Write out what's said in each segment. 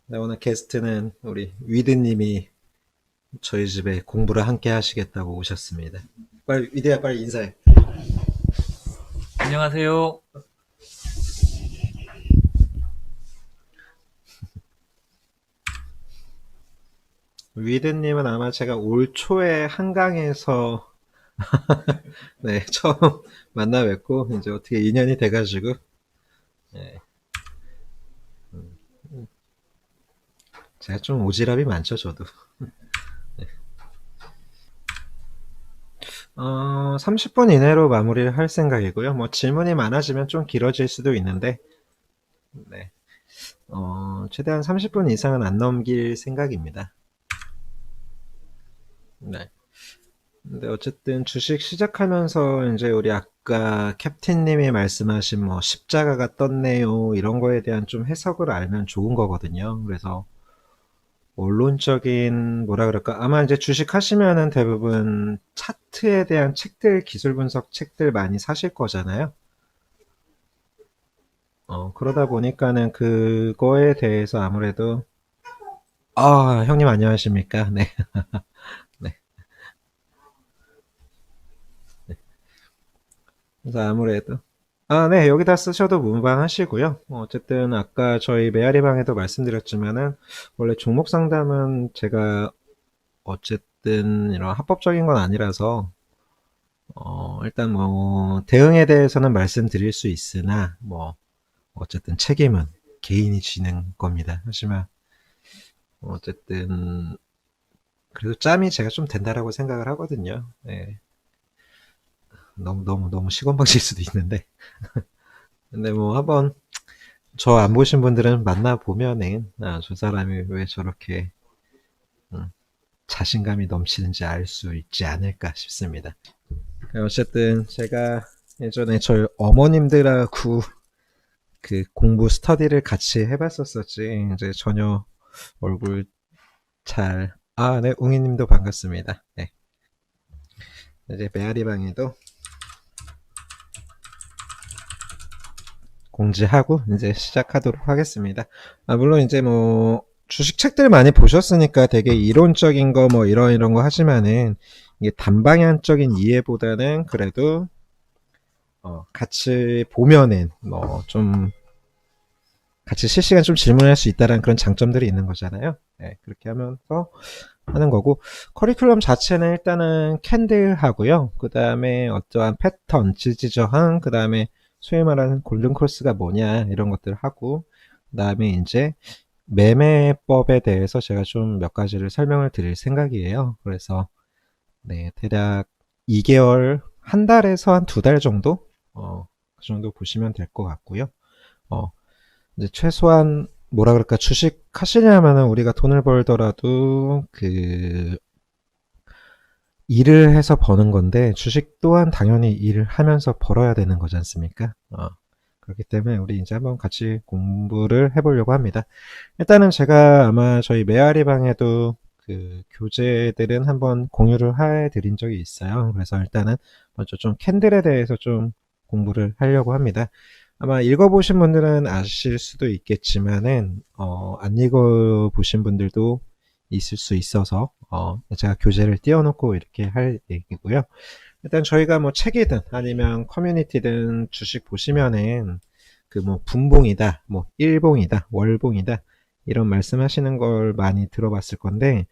네, 오늘 게스트는 우리 위드님이 저희 집에 공부를 함께 하시겠다고 오셨습니다. 빨리 위드야 빨리 인사해. 안녕하세요. 위드님은 아마 제가 올 초에 한강에서 네, 처음 만나 뵙고 이제 어떻게 인연이 돼가지고 네, 제가 좀 오지랖이 많죠 저도. 30분 이내로 마무리를 할 생각이고요. 뭐 질문이 많아지면 좀 길어질 수도 있는데 네, 최대한 30분 이상은 안 넘길 생각입니다. 네. 근데 어쨌든 주식 시작하면서 이제 우리 아까 캡틴님이 말씀하신 뭐 십자가가 떴네요 이런 거에 대한 좀 해석을 알면 좋은 거거든요. 그래서 원론적인 뭐라 그럴까 아마 이제 주식 하시면은 대부분 차트에 대한 책들 기술 분석 책들 많이 사실 거잖아요. 그러다 보니까는 그거에 대해서 아무래도 형님 안녕하십니까? 네. 네. 그래서 아무래도 네, 여기다 쓰셔도 무방하시고요. 어쨌든 아까 저희 메아리 방에도 말씀드렸지만은 원래 종목 상담은 제가 어쨌든 이런 합법적인 건 아니라서 일단 뭐 대응에 대해서는 말씀드릴 수 있으나 뭐 어쨌든 책임은 개인이 지는 겁니다. 하지만 어쨌든 그래도 짬이 제가 좀 된다라고 생각을 하거든요. 네, 너무 시건방질 수도 있는데 근데 뭐 한번 저 안 보신 분들은 만나보면은, 저 사람이 왜 저렇게, 음, 자신감이 넘치는지 알 수 있지 않을까 싶습니다. 어쨌든 제가 예전에 저희 어머님들하고 그 공부 스터디를 같이 해봤었었지, 이제 전혀 얼굴 네, 웅이님도 반갑습니다. 네. 이제 메아리방에도 공지하고 이제 시작하도록 하겠습니다. 물론 이제 뭐 주식 책들 많이 보셨으니까 되게 이론적인 거 뭐 이런 거 하지만은 이게 단방향적인 이해보다는 그래도 같이 보면은 뭐 좀 같이 실시간 좀 질문할 수 있다는 그런 장점들이 있는 거잖아요. 네, 그렇게 하면서 하는 거고 커리큘럼 자체는 일단은 캔들 하고요. 그 다음에 어떠한 패턴, 지지저항, 그 다음에 소위 말하는 골든 크로스가 뭐냐 이런 것들 하고 그 다음에 이제 매매법에 대해서 제가 좀 몇 가지를 설명을 드릴 생각이에요. 그래서 네, 대략 2개월, 한 달에서 한 2달 정도? 그 정도 보시면 될 것 같고요. 어, 이제 최소한 뭐라 그럴까 주식 하시려면은 우리가 돈을 벌더라도 일을 해서 버는 건데 주식 또한 당연히 일을 하면서 벌어야 되는 거지 않습니까? 그렇기 때문에 우리 이제 한번 같이 공부를 해보려고 합니다. 일단은 제가 아마 저희 메아리 방에도 그 교재들은 한번 공유를 해드린 적이 있어요. 그래서 일단은 먼저 좀 캔들에 대해서 좀 공부를 하려고 합니다. 아마 읽어보신 분들은 아실 수도 있겠지만은 안 읽어보신 분들도 있을 수 있어서 제가 교재를 띄워놓고 이렇게 할 얘기고요. 일단 저희가 뭐 책이든 아니면 커뮤니티든 주식 보시면은 그 뭐 분봉이다, 뭐 일봉이다, 월봉이다 이런 말씀하시는 걸 많이 들어봤을 건데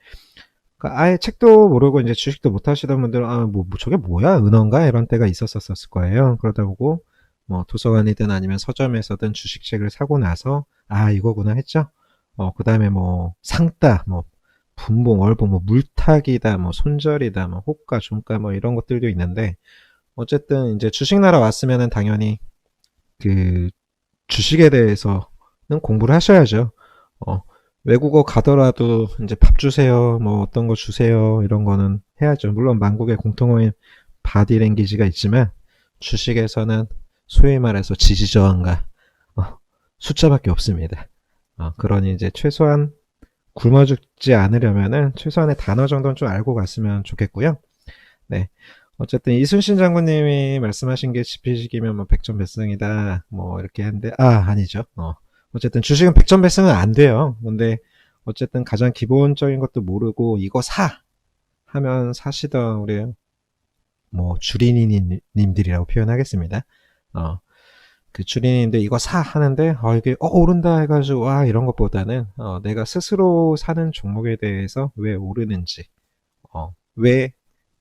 그러니까 아예 책도 모르고 이제 주식도 못 하시던 분들은 뭐 저게 뭐야 은어인가 이런 때가 있었을 거예요. 그러다 보고 뭐 도서관이든 아니면 서점에서든 주식책을 사고 나서 이거구나 했죠. 그 다음에 뭐 상따, 뭐 분봉, 월봉, 뭐 물타기다, 뭐 손절이다, 뭐 호가, 종가 뭐 이런 것들도 있는데 어쨌든 이제 주식 나라 왔으면은 당연히 그 주식에 대해서는 공부를 하셔야죠. 어, 외국어 가더라도 이제 밥 주세요, 뭐 어떤 거 주세요, 이런 거는 해야죠. 물론 만국의 공통어인 바디랭귀지가 있지만 주식에서는 소위 말해서 지지저항과 숫자밖에 없습니다. 그러니 이제 최소한 굶어 죽지 않으려면은 최소한의 단어 정도는 좀 알고 갔으면 좋겠고요. 네. 어쨌든 이순신 장군님이 말씀하신 게 지피식이면 뭐 백전백승이다 뭐 이렇게 했는데 아니죠. 어쨌든 주식은 백전백승은 안 돼요. 근데 어쨌든 가장 기본적인 것도 모르고 이거 사 하면 사시던 우리 뭐 주린이님들이라고 표현하겠습니다. 어, 그 주린이님들 이거 사 하는데 이게 오른다 해가지고 와 이런 것보다는 내가 스스로 사는 종목에 대해서 왜 오르는지 왜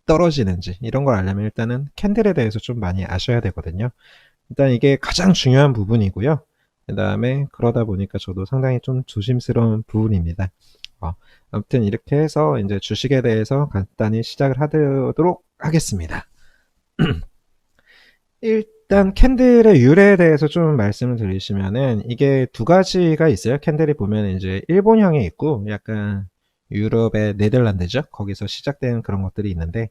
떨어지는지 이런 걸 알려면 일단은 캔들에 대해서 좀 많이 아셔야 되거든요. 일단 이게 가장 중요한 부분이고요. 그 다음에 그러다 보니까 저도 상당히 좀 조심스러운 부분입니다. 아무튼 이렇게 해서 이제 주식에 대해서 간단히 시작을 하도록 하겠습니다. 일단 캔들의 유래에 대해서 좀 말씀을 드리시면은 이게 두 가지가 있어요. 캔들이 보면 이제 일본형이 있고 약간 유럽의 네덜란드죠. 거기서 시작된 그런 것들이 있는데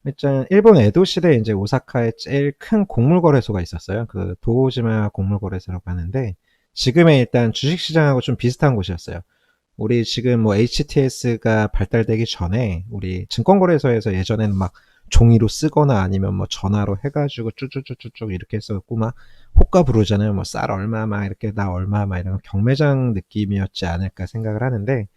일단 일본 에도 시대에 이제 오사카에 제일 큰 곡물 거래소가 있었어요. 그 도오지마 곡물 거래소라고 하는데 지금의 일단 주식 시장하고 좀 비슷한 곳이었어요. 우리 지금 뭐 HTS가 발달되기 전에 우리 증권거래소에서 예전에는 막 종이로 쓰거나 아니면 뭐 전화로 해가지고 쭈쭈쭈쭈쭉 이렇게 했었고 막 호가 부르잖아요. 뭐 쌀 얼마 막 이렇게 나 얼마 막 이런 경매장 느낌이었지 않을까 생각을 하는데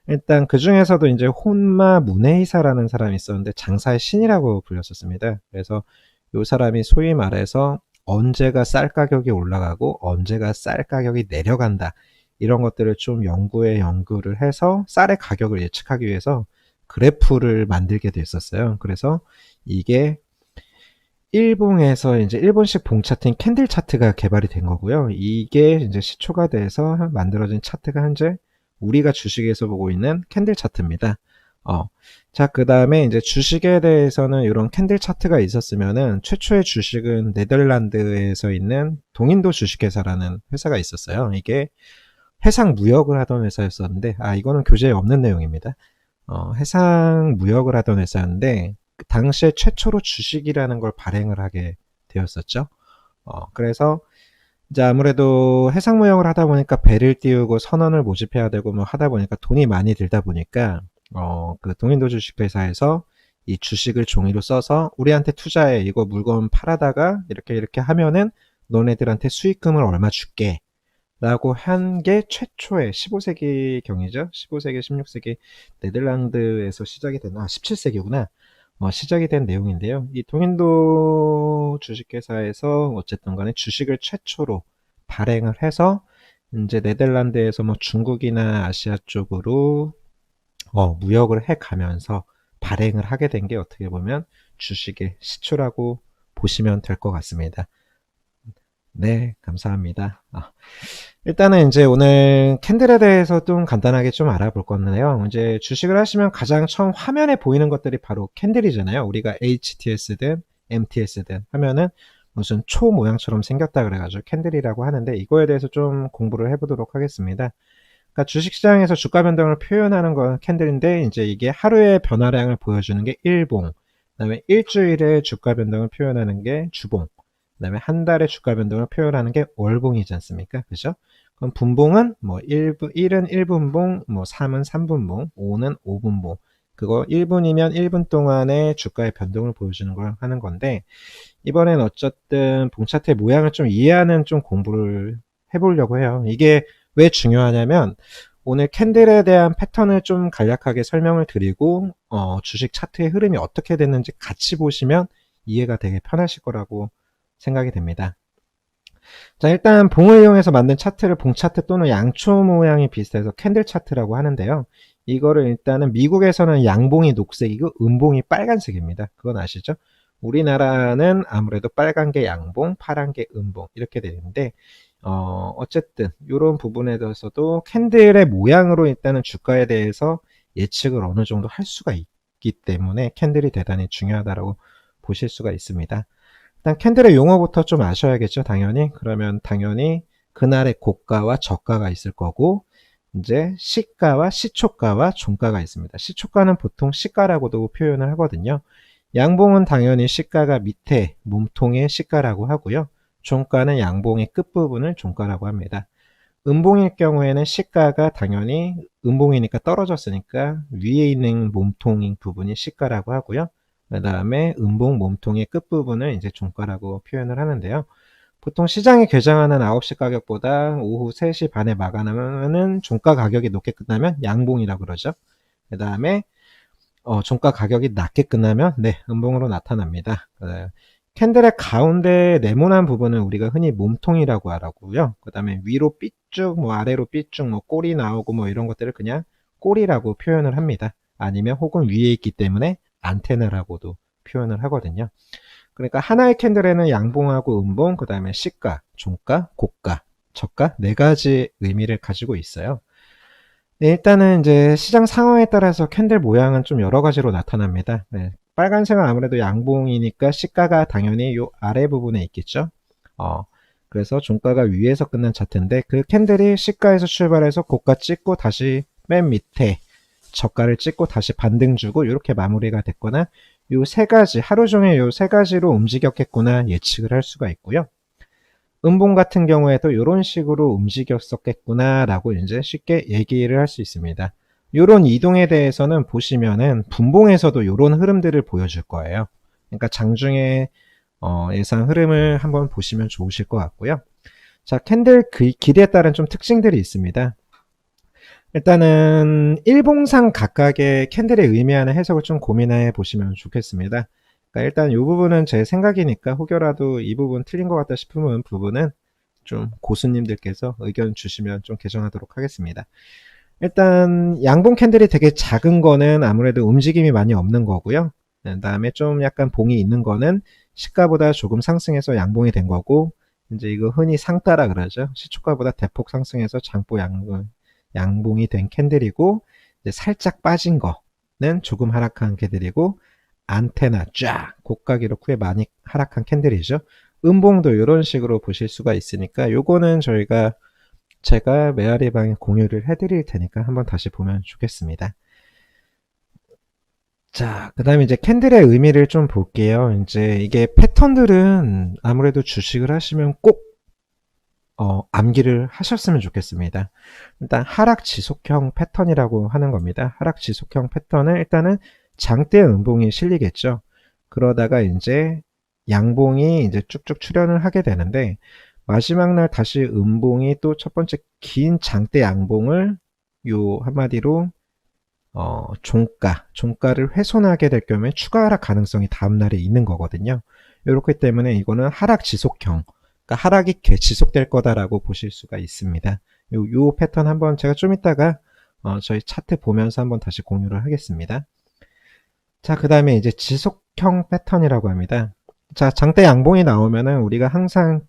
일단 그 중에서도 이제 혼마 문에이사라는 사람이 있었는데 장사의 신이라고 불렸었습니다. 그래서 이 사람이 소위 말해서 언제가 쌀 가격이 올라가고 언제가 쌀 가격이 내려간다. 이런 것들을 좀 연구를 해서 쌀의 가격을 예측하기 위해서 그래프를 만들게 됐었어요. 그래서 이게 일본에서 이제 일본식 봉 차트인 캔들 차트가 개발이 된 거고요. 이게 이제 시초가 돼서 만들어진 차트가 현재 우리가 주식에서 보고 있는 캔들 차트입니다. 자, 그 다음에 이제 주식에 대해서는 이런 캔들 차트가 있었으면은 최초의 주식은 네덜란드에서 있는 동인도 주식회사라는 회사가 있었어요. 이게 해상 무역을 하던 회사였었는데, 이거는 교재에 없는 내용입니다. 해상 무역을 하던 회사인데, 그 당시에 최초로 주식이라는 걸 발행을 하게 되었었죠. 그래서 이제 아무래도 해상 무역을 하다 보니까 배를 띄우고 선원을 모집해야 되고 뭐 하다 보니까 돈이 많이 들다 보니까 그 동인도 주식회사에서 이 주식을 종이로 써서 우리한테 투자해 이거 물건 팔아다가 이렇게 하면은 너네들한테 수익금을 얼마 줄게 라고 한 게 최초의 15세기 경이죠. 15세기, 16세기 네덜란드에서 시작이 된, 17세기구나. 시작이 된 내용인데요. 이 동인도 주식회사에서 어쨌든 간에 주식을 최초로 발행을 해서 이제 네덜란드에서 뭐 중국이나 아시아 쪽으로 무역을 해 가면서 발행을 하게 된 게 어떻게 보면 주식의 시초라고 보시면 될 것 같습니다. 네, 감사합니다. 일단은 이제 오늘 캔들에 대해서 좀 간단하게 좀 알아볼 건데요. 이제 주식을 하시면 가장 처음 화면에 보이는 것들이 바로 캔들이잖아요. 우리가 HTS든 MTS든 하면은 무슨 초 모양처럼 생겼다 그래가지고 캔들이라고 하는데 이거에 대해서 좀 공부를 해보도록 하겠습니다. 그러니까 주식시장에서 주가 변동을 표현하는 건 캔들인데 이제 이게 하루의 변화량을 보여주는 게 일봉, 그다음에 일주일의 주가 변동을 표현하는 게 주봉, 그다음에 한 달의 주가 변동을 표현하는 게 월봉이지 않습니까? 그죠? 그럼 분봉은 뭐 1은 1분봉, 뭐 3은 3분봉, 5는 5분봉. 그거 1분이면 1분 동안의 주가의 변동을 보여주는 걸 하는 건데 이번엔 어쨌든 봉 차트의 모양을 좀 이해하는 좀 공부를 해보려고 해요. 이게 왜 중요하냐면 오늘 캔들에 대한 패턴을 좀 간략하게 설명을 드리고 주식 차트의 흐름이 어떻게 됐는지 같이 보시면 이해가 되게 편하실 거라고 생각이 됩니다. 자, 일단 봉을 이용해서 만든 차트를 봉 차트 또는 양초 모양이 비슷해서 캔들 차트라고 하는데요. 이거를 일단은 미국에서는 양봉이 녹색이고 음봉이 빨간색입니다. 그건 아시죠? 우리나라는 아무래도 빨간 게 양봉, 파란 게 음봉 이렇게 되는데 어쨌든 이런 부분에 대해서도 캔들의 모양으로 일단은 주가에 대해서 예측을 어느 정도 할 수가 있기 때문에 캔들이 대단히 중요하다고 보실 수가 있습니다. 일단 캔들의 용어부터 좀 아셔야겠죠, 당연히. 그러면 당연히 그날의 고가와 저가가 있을 거고, 이제 시가와 시초가와 종가가 있습니다. 시초가는 보통 시가라고도 표현을 하거든요. 양봉은 당연히 시가가 밑에 몸통의 시가라고 하고요. 종가는 양봉의 끝부분을 종가라고 합니다. 음봉일 경우에는 시가가 당연히 음봉이니까 떨어졌으니까 위에 있는 몸통인 부분이 시가라고 하고요. 그 다음에 음봉 몸통의 끝부분을 이제 종가라고 표현을 하는데요. 보통 시장이 개장하는 9시 가격보다 오후 3시 반에 마감하면은 종가 가격이 높게 끝나면 양봉이라고 그러죠. 그 다음에 종가 가격이 낮게 끝나면 네, 음봉으로 나타납니다. 캔들의 가운데 네모난 부분은 우리가 흔히 몸통이라고 하라고요. 그 다음에 위로 삐쭉, 뭐 아래로 삐쭉, 뭐 꼬리 나오고 뭐 이런 것들을 그냥 꼬리라고 표현을 합니다. 아니면 혹은 위에 있기 때문에 안테나라고도 표현을 하거든요. 그러니까 하나의 캔들에는 양봉하고 음봉, 그 다음에 시가, 종가, 고가, 저가 네 가지 의미를 가지고 있어요. 네, 일단은 이제 시장 상황에 따라서 캔들 모양은 좀 여러 가지로 나타납니다. 네, 빨간색은 아무래도 양봉이니까 시가가 당연히 요 아래 부분에 있겠죠. 그래서 종가가 위에서 끝난 차트인데 그 캔들이 시가에서 출발해서 고가 찍고 다시 맨 밑에 저가를 찍고 다시 반등 주고 이렇게 마무리가 됐거나 요 세 가지, 하루 종일 요 세 가지로 움직였겠구나 예측을 할 수가 있고요. 음봉 같은 경우에도 이런 식으로 움직였었겠구나 라고 이제 쉽게 얘기를 할 수 있습니다. 이런 이동에 대해서는 보시면은 분봉에서도 이런 흐름들을 보여줄 거예요. 그러니까 장중에 예상 흐름을 한번 보시면 좋으실 것 같고요. 자, 캔들 길이에 따른 좀 특징들이 있습니다. 일단은 일봉상 각각의 캔들에 의미하는 해석을 좀 고민해 보시면 좋겠습니다. 그러니까 일단 이 부분은 제 생각이니까 혹여라도 이 부분 틀린 것 같다 싶으면 부분은 좀 고수님들께서 의견 주시면 좀 개정하도록 하겠습니다. 일단 양봉 캔들이 되게 작은 거는 아무래도 움직임이 많이 없는 거고요. 그 다음에 좀 약간 봉이 있는 거는 시가보다 조금 상승해서 양봉이 된 거고, 이제 이거 흔히 상따라 그러죠. 시초가보다 대폭 상승해서 장보 양봉이 된 캔들이고, 이제 살짝 빠진 거는 조금 하락한 캔들이고, 안테나 쫙 고가 기록 후에 많이 하락한 캔들이죠. 음봉도 이런 식으로 보실 수가 있으니까 요거는 제가 메아리 방에 공유를 해드릴 테니까 한번 다시 보면 좋겠습니다. 자, 그 다음에 이제 캔들의 의미를 좀 볼게요. 이제 이게 패턴들은 아무래도 주식을 하시면 꼭 암기를 하셨으면 좋겠습니다. 일단 하락 지속형 패턴이라고 하는 겁니다. 하락 지속형 패턴은 일단은 장대 음봉이 실리겠죠. 그러다가 이제 양봉이 이제 쭉쭉 출현을 하게 되는데 마지막 날 다시 음봉이 또 첫 번째 긴 장대 양봉을 요 한마디로 종가를 훼손하게 될 경우에 추가 하락 가능성이 다음날에 있는 거거든요. 이렇기 때문에 이거는 하락 지속형, 그러니까 하락이 지속될 거다라고 보실 수가 있습니다. 요 패턴 한번 제가 좀 이따가 저희 차트 보면서 한번 다시 공유를 하겠습니다. 자, 그 다음에 이제 지속형 패턴이라고 합니다. 자, 장대 양봉이 나오면은 우리가 항상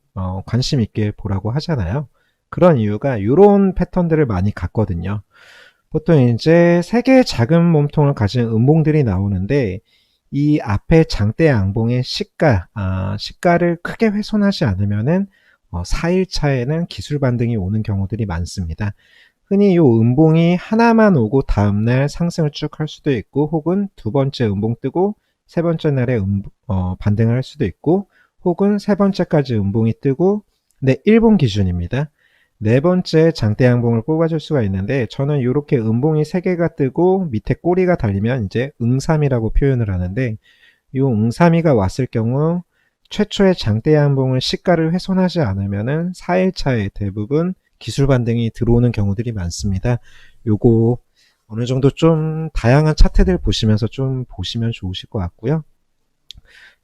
관심 있게 보라고 하잖아요. 그런 이유가 이런 패턴들을 많이 갖거든요. 보통 이제 세 개의 작은 몸통을 가진 음봉들이 나오는데 이 앞에 장대 양봉의 시가를 크게 훼손하지 않으면은 4일차에는 기술 반등이 오는 경우들이 많습니다. 흔히 이 음봉이 하나만 오고 다음날 상승을 쭉 할 수도 있고 혹은 두 번째 음봉 뜨고 세 번째 날에 반등을 할 수도 있고 혹은 세 번째까지 음봉이 뜨고 네, 일봉 기준입니다. 네 번째 장대 양봉을 뽑아줄 수가 있는데 저는 이렇게 음봉이 3개가 뜨고 밑에 꼬리가 달리면 이제 응삼이라고 표현을 하는데 이 응삼이가 왔을 경우 최초의 장대 양봉을 시가를 훼손하지 않으면은 4일차에 대부분 기술 반등이 들어오는 경우들이 많습니다. 요거 어느 정도 좀 다양한 차트들 보시면서 좀 보시면 좋으실 것 같고요.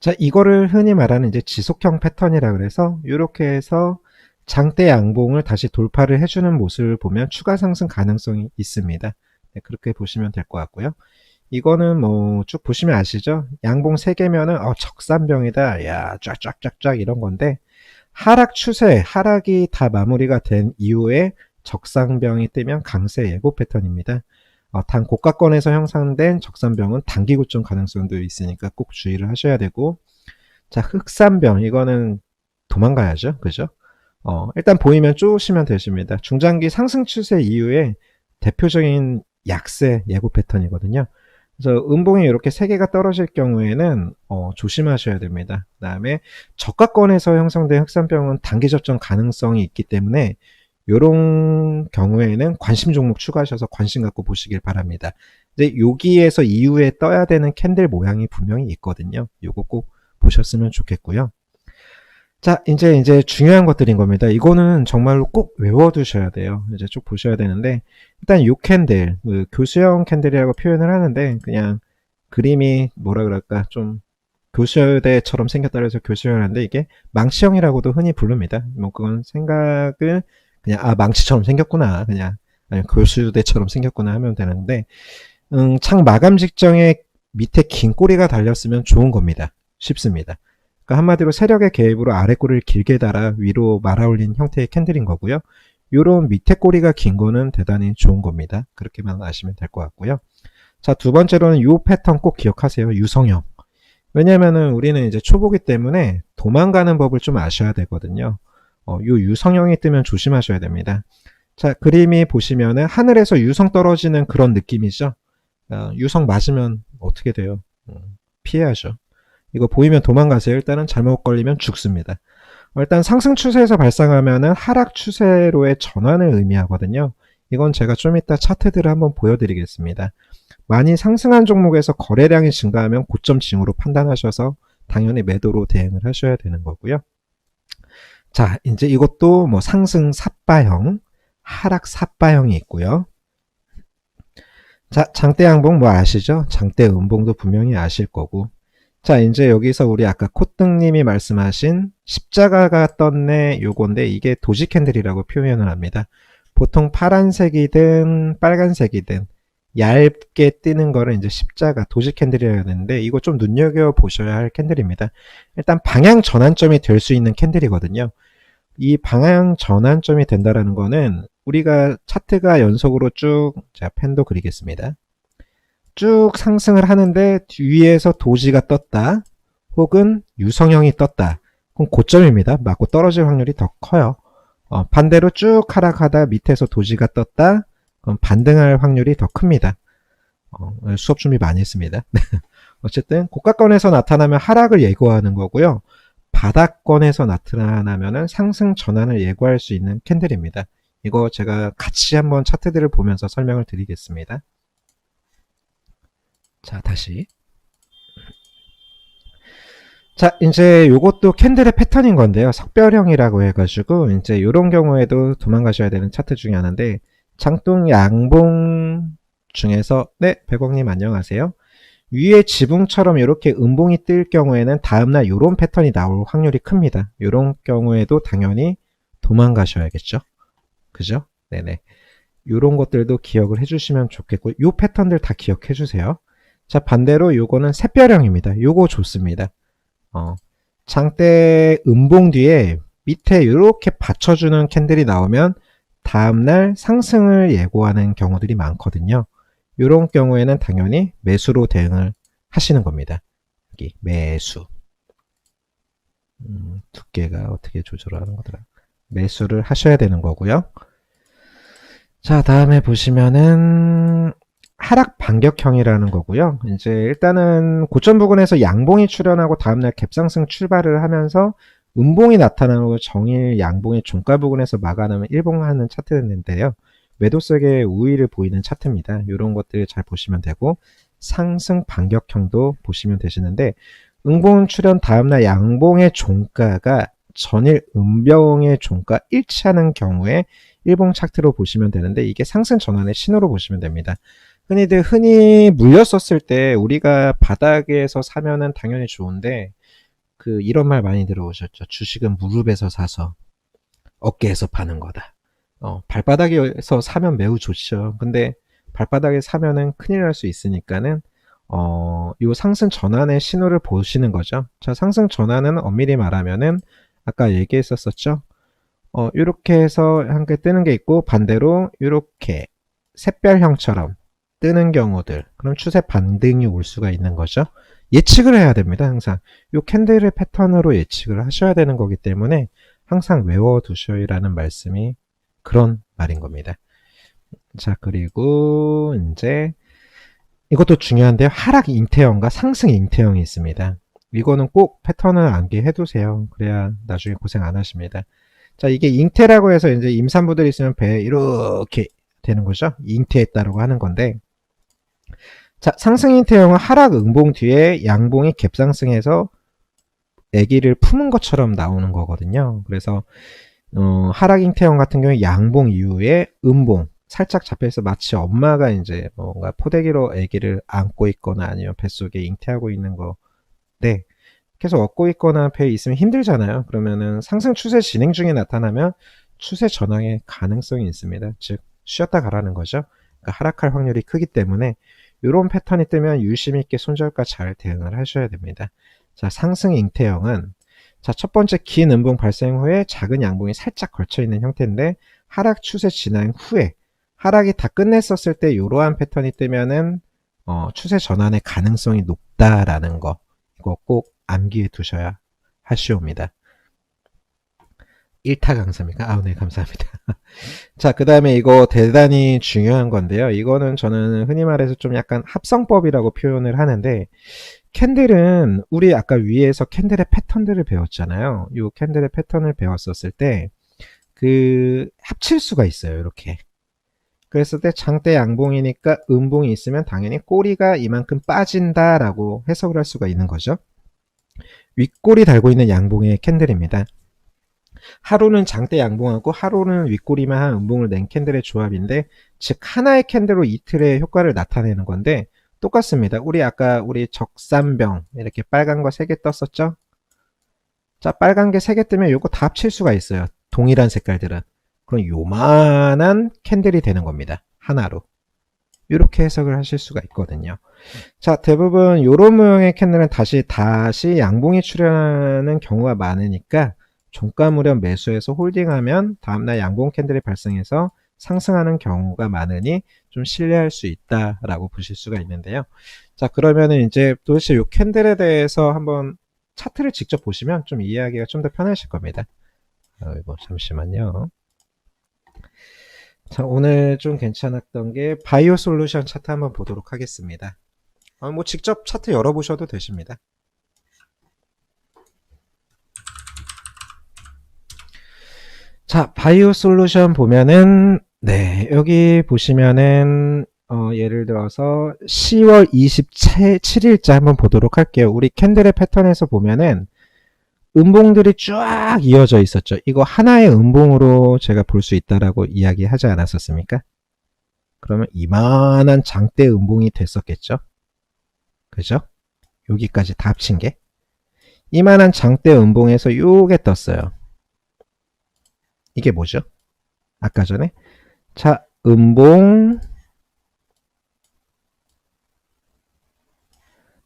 자, 이거를 흔히 말하는 이제 지속형 패턴이라 그래서 이렇게 해서 장대 양봉을 다시 돌파를 해주는 모습을 보면 추가 상승 가능성이 있습니다. 네, 그렇게 보시면 될 것 같고요. 이거는 뭐 쭉 보시면 아시죠? 양봉 3개면은 적산병이다. 야, 쫙쫙쫙쫙 이런 건데 하락 추세, 하락이 다 마무리가 된 이후에 적산병이 뜨면 강세 예고 패턴입니다. 단 고가권에서 형성된 적산병은 단기 고점 가능성도 있으니까 꼭 주의를 하셔야 되고, 자, 흑산병 이거는 도망가야죠, 그죠? 일단 보이면 쪼시면 되십니다. 중장기 상승 추세 이후에 대표적인 약세 예고 패턴이거든요. 그래서 음봉이 이렇게 3개가 떨어질 경우에는 조심하셔야 됩니다. 그 다음에 저가권에서 형성된 흑산병은 단기 접전 가능성이 있기 때문에 이런 경우에는 관심 종목 추가하셔서 관심 갖고 보시길 바랍니다. 이제 여기에서 이후에 떠야 되는 캔들 모양이 분명히 있거든요. 요거 꼭 보셨으면 좋겠고요. 자, 이제 중요한 것들인 겁니다. 이거는 정말로 꼭 외워두셔야 돼요. 이제 쭉 보셔야 되는데, 일단 요 캔들, 그 교수형 캔들이라고 표현을 하는데, 그냥 그림이 뭐라 그럴까, 좀 교수대처럼 생겼다 그래서 교수형을 하는데, 이게 망치형이라고도 흔히 부릅니다. 뭐, 그건 생각을 그냥, 아, 망치처럼 생겼구나. 그냥, 아니, 교수대처럼 생겼구나 하면 되는데, 창 마감 직전에 밑에 긴 꼬리가 달렸으면 좋은 겁니다. 쉽습니다. 그러니까 한마디로 세력의 개입으로 아래 꼬리를 길게 달아 위로 말아올린 형태의 캔들인 거고요. 요런 밑에 꼬리가 긴 거는 대단히 좋은 겁니다. 그렇게만 아시면 될 것 같고요. 자, 두 번째로는 요 패턴 꼭 기억하세요. 유성형. 왜냐면은 우리는 이제 초보기 때문에 도망가는 법을 좀 아셔야 되거든요. 요 유성형이 뜨면 조심하셔야 됩니다. 자, 그림이 보시면은 하늘에서 유성 떨어지는 그런 느낌이죠. 유성 맞으면 어떻게 돼요? 피해야죠. 이거 보이면 도망가세요. 일단은 잘못 걸리면 죽습니다. 일단 상승 추세에서 발생하면은 하락 추세로의 전환을 의미하거든요. 이건 제가 좀 이따 차트들을 한번 보여드리겠습니다. 많이 상승한 종목에서 거래량이 증가하면 고점 징후로 판단하셔서 당연히 매도로 대응을 하셔야 되는 거고요. 자, 이제 이것도 뭐 상승 삿바형, 하락 삿바형이 있고요. 자, 장대 양봉 뭐 아시죠? 장대 음봉도 분명히 아실 거고. 자, 이제 여기서 우리 아까 콧등님이 말씀하신 십자가가 떴네 요건데 이게 도지 캔들이라고 표현을 합니다. 보통 파란색이든 빨간색이든 얇게 뜨는 거를 이제 십자가 도지 캔들이라고 하는데 이거 좀 눈여겨 보셔야 할 캔들입니다. 일단 방향 전환점이 될 수 있는 캔들이거든요. 이 방향 전환점이 된다라는 거는 우리가 차트가 연속으로 쭉, 자, 펜도 그리겠습니다. 쭉 상승을 하는데 위에서 도지가 떴다 혹은 유성형이 떴다 그럼 고점입니다. 맞고 떨어질 확률이 더 커요. 반대로 쭉 하락하다 밑에서 도지가 떴다 그럼 반등할 확률이 더 큽니다. 수업 준비 많이 했습니다. 어쨌든 고가권에서 나타나면 하락을 예고하는 거고요. 바닥권에서 나타나면 상승 전환을 예고할 수 있는 캔들입니다. 이거 제가 같이 한번 차트들을 보면서 설명을 드리겠습니다. 자, 다시. 자, 이제 요것도 캔들의 패턴인 건데요. 석별형이라고 해가지고, 이제 요런 경우에도 도망가셔야 되는 차트 중에 하나인데, 장동 양봉 중에서, 네, 백억님 안녕하세요. 위에 지붕처럼 이렇게 음봉이 뜰 경우에는 다음날 요런 패턴이 나올 확률이 큽니다. 요런 경우에도 당연히 도망가셔야겠죠. 그죠? 네네. 요런 것들도 기억을 해주시면 좋겠고, 요 패턴들 다 기억해 주세요. 자, 반대로 요거는 샛별형입니다. 요거 좋습니다. 장대 음봉 뒤에 밑에 이렇게 받쳐주는 캔들이 나오면 다음날 상승을 예고하는 경우들이 많거든요. 이런 경우에는 당연히 매수로 대응을 하시는 겁니다. 여기 매수. 두께가 어떻게 조절하는 거더라. 매수를 하셔야 되는 거고요. 자, 다음에 보시면은 하락 반격형이라는 거고요. 이제 일단은 고점 부근에서 양봉이 출현하고 다음날 갭상승 출발을 하면서 음봉이 나타나고 정일 양봉의 종가 부근에서 막아나면 일봉하는 차트였는데요. 매도세의 우위를 보이는 차트입니다. 이런 것들 잘 보시면 되고 상승 반격형도 보시면 되시는데 음봉 출현 다음날 양봉의 종가가 전일 음봉의 종가 일치하는 경우에 일봉 차트로 보시면 되는데 이게 상승 전환의 신호로 보시면 됩니다. 흔히 물렸었을 때 우리가 바닥에서 사면은 당연히 좋은데 이런 말 많이 들어오셨죠. 주식은 무릎에서 사서 어깨에서 파는 거다. 발바닥에서 사면 매우 좋죠. 근데 발바닥에 사면은 큰일 날 수 있으니까는 요 상승 전환의 신호를 보시는 거죠. 자, 상승 전환은 엄밀히 말하면은 아까 얘기했었죠. 요렇게 해서 한 개 뜨는 게 있고 반대로 요렇게 샛별형처럼 뜨는 경우들 그럼 추세 반등이 올 수가 있는 거죠. 예측을 해야 됩니다. 항상 요 캔들의 패턴으로 예측을 하셔야 되는 거기 때문에 항상 외워두셔라는 말씀이 그런 말인 겁니다. 자, 그리고 이제 이것도 중요한데요. 하락 잉태형과 상승 잉태형이 있습니다. 이거는 꼭 패턴을 암기해 두세요. 그래야 나중에 고생 안 하십니다. 자, 이게 잉태라고 해서 이제 임산부들이 있으면 배 이렇게 되는 거죠. 잉태했다라고 하는 건데 자, 상승 잉태형은 하락 음봉 뒤에 양봉이 갭상승해서 아기를 품은 것처럼 나오는 거거든요. 그래서 하락 잉태형 같은 경우에 양봉 이후에 음봉 살짝 잡혀서 마치 엄마가 이제 뭔가 포대기로 아기를 안고 있거나 아니면 뱃속에 잉태하고 있는 건데 계속 얻고 있거나 배에 있으면 힘들잖아요. 그러면은 상승 추세 진행 중에 나타나면 추세 전환의 가능성이 있습니다. 즉 쉬었다 가라는 거죠. 그러니까 하락할 확률이 크기 때문에 이런 패턴이 뜨면 유심 있게 손절가 잘 대응을 하셔야 됩니다. 자, 상승 잉태형은 자, 첫 번째 긴 음봉 발생 후에 작은 양봉이 살짝 걸쳐 있는 형태인데 하락 추세 진행 후에 하락이 다 끝냈었을 때 이러한 패턴이 뜨면은 추세 전환의 가능성이 높다라는 거 이거 꼭 암기해 두셔야 하시옵니다. 1타 강사입니까? 아, 네, 감사합니다. 자, 그 다음에 이거 대단히 중요한 건데요. 이거는 저는 흔히 말해서 좀 약간 합성법이라고 표현을 하는데, 캔들은 우리 아까 위에서 캔들의 패턴들을 배웠잖아요. 이 캔들의 패턴을 배웠었을 때, 합칠 수가 있어요. 이렇게. 그랬을 때 장대 양봉이니까 음봉이 있으면 당연히 꼬리가 이만큼 빠진다라고 해석을 할 수가 있는 거죠. 윗꼬리 달고 있는 양봉의 캔들입니다. 하루는 장대 양봉하고 하루는 윗꼬리만 한 음봉을 낸 캔들의 조합인데 즉 하나의 캔들로 이틀의 효과를 나타내는 건데 똑같습니다. 우리 적산병 이렇게 빨간 거 3개 떴었죠? 자, 빨간 게 3개 뜨면 요거 다 합칠 수가 있어요. 동일한 색깔들은. 그럼 요만한 캔들이 되는 겁니다. 하나로. 이렇게 해석을 하실 수가 있거든요. 자, 대부분 요런 모양의 캔들은 다시 양봉이 출현하는 경우가 많으니까 종가 무렵 매수해서 홀딩하면 다음날 양봉 캔들이 발생해서 상승하는 경우가 많으니 좀 신뢰할 수 있다라고 보실 수가 있는데요. 자, 그러면은 이제 도대체 요 캔들에 대해서 한번 차트를 직접 보시면 좀 이해하기가 좀 더 편하실 겁니다. 이거 잠시만요. 자, 오늘 좀 괜찮았던 게 바이오 솔루션 차트 한번 보도록 하겠습니다. 뭐 직접 차트 열어보셔도 되십니다. 자, 바이오 솔루션 보면은 네, 여기 보시면은 예를 들어서 10월 27일자 한번 보도록 할게요. 우리 캔들의 패턴에서 보면은 음봉들이 쫙 이어져 있었죠. 이거 하나의 음봉으로 제가 볼 수 있다라고 이야기하지 않았었습니까? 그러면 이만한 장대 음봉이 됐었겠죠? 그죠? 여기까지 다 합친 게 이만한 장대 음봉에서 요게 떴어요. 이게 뭐죠? 아까 전에 자, 음봉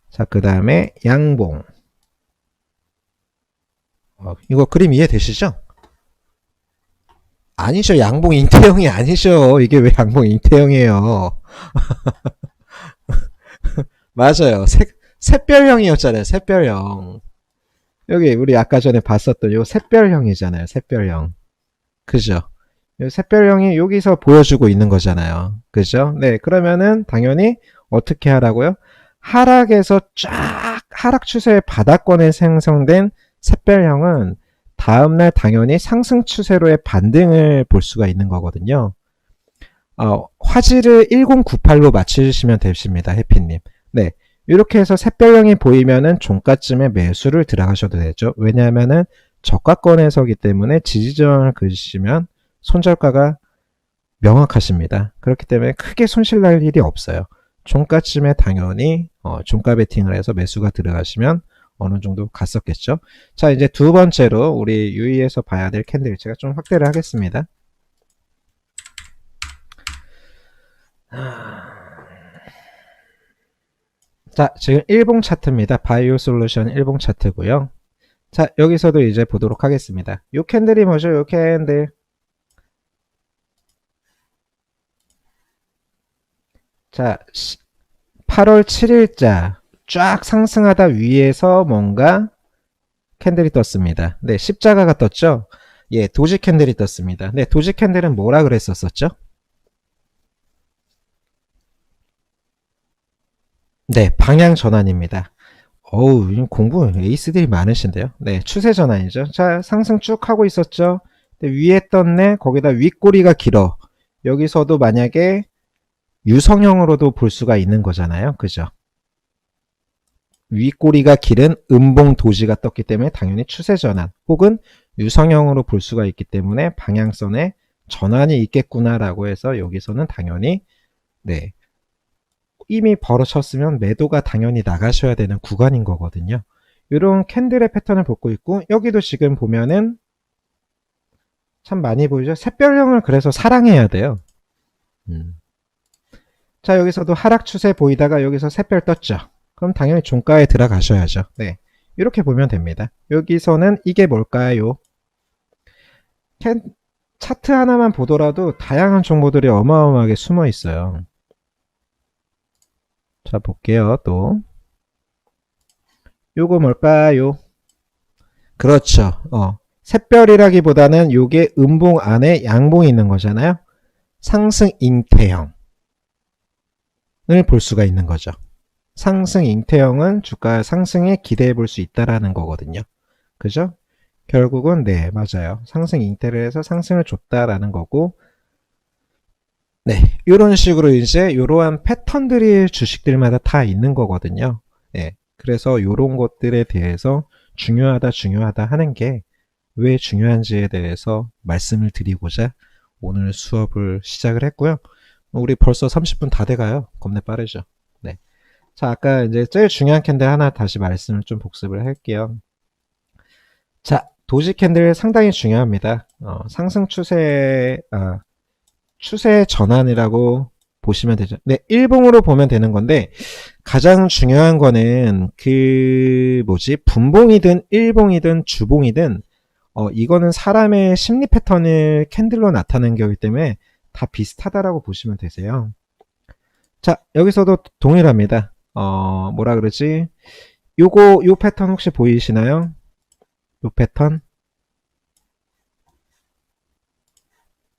자, 그 다음에 양봉 이거 그림 이해되시죠? 아니죠. 양봉 잉태형이 아니죠. 이게 왜 양봉 잉태형이에요? 맞아요. 샛별형이었잖아요. 샛별형. 여기 우리 아까 전에 봤었던 요 샛별형이잖아요. 샛별형. 그죠? 요 샛별형이 여기서 보여주고 있는 거잖아요. 그죠? 네, 그러면은 당연히 어떻게 하라고요? 하락에서 쫙 하락 추세의 바닥권에 생성된 샛별형은 다음날 당연히 상승 추세로의 반등을 볼 수가 있는 거거든요. 화질을 1098로 맞추시면 되십니다. 해피님. 네. 이렇게 해서 샛별형이 보이면은 종가쯤에 매수를 들어가셔도 되죠. 왜냐하면은 저가권에서기 때문에 지지저항을 그으시면 손절가가 명확하십니다. 그렇기 때문에 크게 손실 날 일이 없어요. 종가쯤에 당연히 종가 베팅을 해서 매수가 들어가시면 어느 정도 갔었겠죠. 자, 이제 두 번째로 우리 유의해서 봐야 될 캔들 제가 좀 확대를 하겠습니다. 자, 지금 일봉 차트입니다. 바이오 솔루션 일봉 차트고요. 자, 여기서도 이제 보도록 하겠습니다. 요 캔들이 뭐죠? 요 캔들. 자, 8월 7일자 쫙 상승하다 위에서 뭔가 캔들이 떴습니다. 네, 십자가가 떴죠? 예, 도지 캔들이 떴습니다. 네, 도지 캔들은 뭐라 그랬었죠? 네, 방향 전환입니다. 어우, 공부 에이스들이 많으신데요. 네, 추세 전환이죠. 자, 상승 쭉 하고 있었죠. 위에 떴네. 거기다 윗꼬리가 길어. 여기서도 만약에 유성형으로도 볼 수가 있는 거잖아요. 그죠? 윗꼬리가 길은 음봉 도지가 떴기 때문에 당연히 추세 전환 혹은 유성형으로 볼 수가 있기 때문에 방향선에 전환이 있겠구나라고 해서 여기서는 당연히 네, 이미 벌어졌으면 매도가 당연히 나가셔야 되는 구간인 거거든요. 이런 캔들의 패턴을 보고 있고 여기도 지금 보면은 참 많이 보이죠. 샛별형을 그래서 사랑해야 돼요. 자, 여기서도 하락 추세 보이다가 여기서 샛별 떴죠. 그럼 당연히 종가에 들어가셔야죠. 네, 이렇게 보면 됩니다. 여기서는 이게 뭘까요? 차트 하나만 보더라도 다양한 정보들이 어마어마하게 숨어 있어요. 자, 볼게요. 또 요거 뭘까요? 그렇죠. 샛별이라기보다는 요게 음봉 안에 양봉이 있는 거잖아요. 상승 잉태형을 볼 수가 있는 거죠. 상승 잉태형은 주가 상승에 기대해 볼 수 있다라는 거거든요. 그죠? 결국은 네, 맞아요. 상승 잉태를 해서 상승을 줬다라는 거고, 네, 이런 식으로 이제 이러한 패턴들이 주식들마다 다 있는 거거든요. 네, 그래서 이런 것들에 대해서 중요하다 하는 게 왜 중요한지에 대해서 말씀을 드리고자 오늘 수업을 시작을 했고요. 우리 벌써 30분 다 돼가요. 겁내 빠르죠. 네. 자, 아까 이제 제일 중요한 캔들 하나 다시 말씀을 좀 복습을 할게요. 자, 도지 캔들 상당히 중요합니다. 상승 추세 전환이라고 보시면 되죠. 네, 일봉으로 보면 되는 건데, 가장 중요한 거는 분봉이든 일봉이든 주봉이든, 이거는 사람의 심리 패턴을 캔들로 나타낸 거기 때문에 다 비슷하다라고 보시면 되세요. 자, 여기서도 동일합니다. 뭐라 그러지? 요 패턴 혹시 보이시나요? 요 패턴?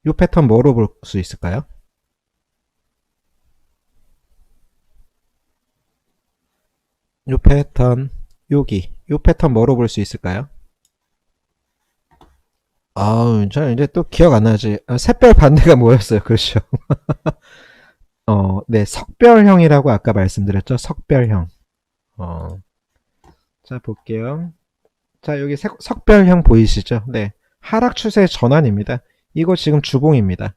요 패턴 뭐로 볼 수 있을까요? 요 패턴, 요 패턴 뭐로 볼 수 있을까요? 저는 이제 또 기억 안 나지. 샛별 반대가 뭐였어요? 그렇죠. 네, 석별형이라고 아까 말씀드렸죠. 석별형. 어, 자, 볼게요. 자, 여기 석별형 보이시죠? 네. 하락 추세 전환입니다. 이거 지금 주봉입니다.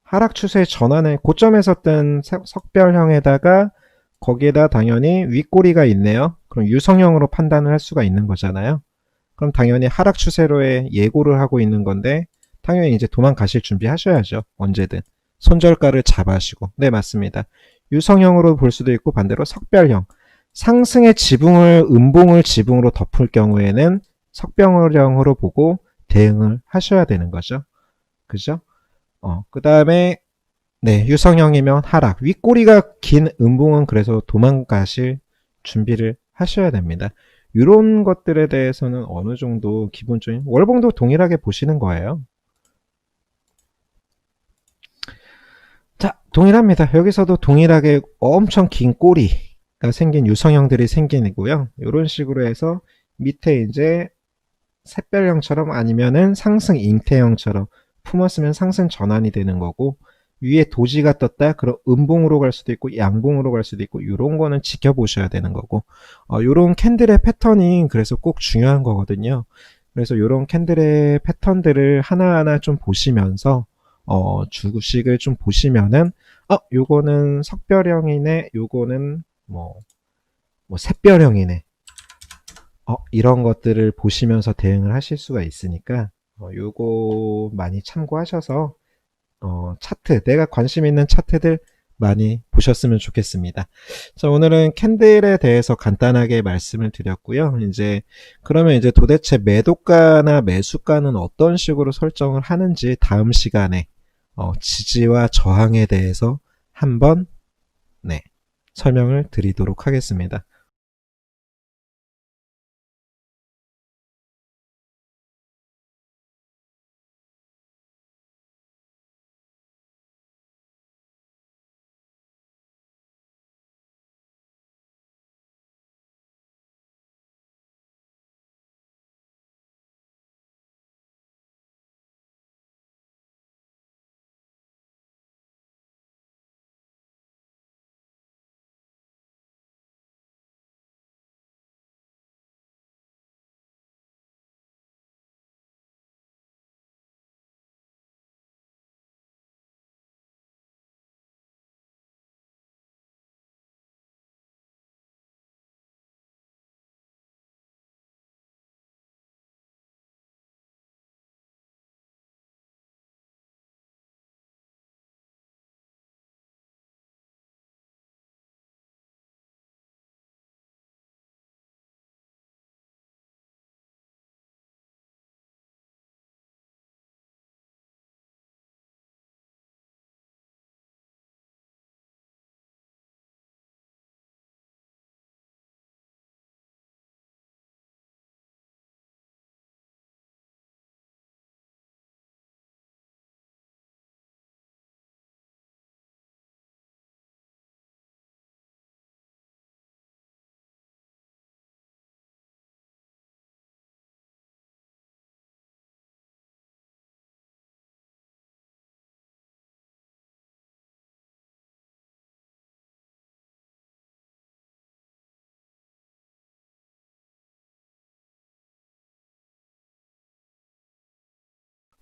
하락 추세 전환의 고점에서 뜬 석별형에다가 거기에다 당연히 윗꼬리가 있네요. 그럼 유성형으로 판단을 할 수가 있는 거잖아요. 그럼 당연히 하락 추세로의 예고를 하고 있는 건데 당연히 이제 도망가실 준비 하셔야죠. 언제든. 손절가를 잡아시고. 네, 맞습니다. 유성형으로 볼 수도 있고 반대로 석별형. 상승의 지붕을 음봉을 지붕으로 덮을 경우에는 석별형으로 보고 대응을 하셔야 되는 거죠. 그죠? 그 다음에 네, 유성형이면 하락. 윗꼬리가 긴 음봉은 그래서 도망가실 준비를 하셔야 됩니다. 이런 것들에 대해서는 어느 정도 기본적인 월봉도 동일하게 보시는 거예요. 자, 동일합니다. 여기서도 동일하게 엄청 긴 꼬리가 생긴 유성형들이 생기고요. 이런 식으로 해서 밑에 이제 샛별형처럼 아니면은 상승 잉태형처럼 품었으면 상승 전환이 되는 거고 위에 도지가 떴다 그럼 음봉으로 갈 수도 있고 양봉으로 갈 수도 있고 이런 거는 지켜보셔야 되는 거고 이런 캔들의 패턴이 그래서 꼭 중요한 거거든요. 그래서 이런 캔들의 패턴들을 하나하나 좀 보시면서 주식을 좀 보시면은 요거는 석별형이네 요거는 뭐 샛별형이네 이런 것들을 보시면서 대응을 하실 수가 있으니까 요거 많이 참고하셔서 차트 내가 관심 있는 차트들 많이 보셨으면 좋겠습니다. 자, 오늘은 캔들에 대해서 간단하게 말씀을 드렸고요. 그러면 이제 도대체 매도가나 매수가는 어떤 식으로 설정을 하는지 다음 시간에 지지와 저항에 대해서 한번 네, 설명을 드리도록 하겠습니다.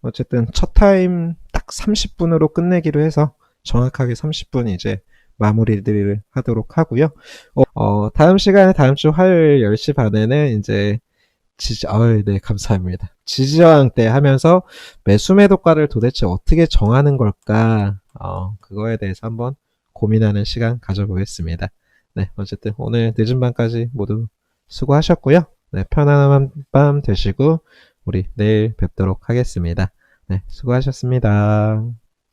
어쨌든 첫 타임 딱 30분으로 끝내기로 해서 정확하게 30분 이제 마무리를 하도록 하고요. 다음 시간에 다음 주 화요일 10시 반에는 이제 네, 감사합니다. 지지저항 때 하면서 매수 매도가를 도대체 어떻게 정하는 걸까? 그거에 대해서 한번 고민하는 시간 가져보겠습니다. 네, 어쨌든 오늘 늦은 밤까지 모두 수고하셨고요. 네, 편안한 밤 되시고 우리 내일 뵙도록 하겠습니다. 네, 수고하셨습니다.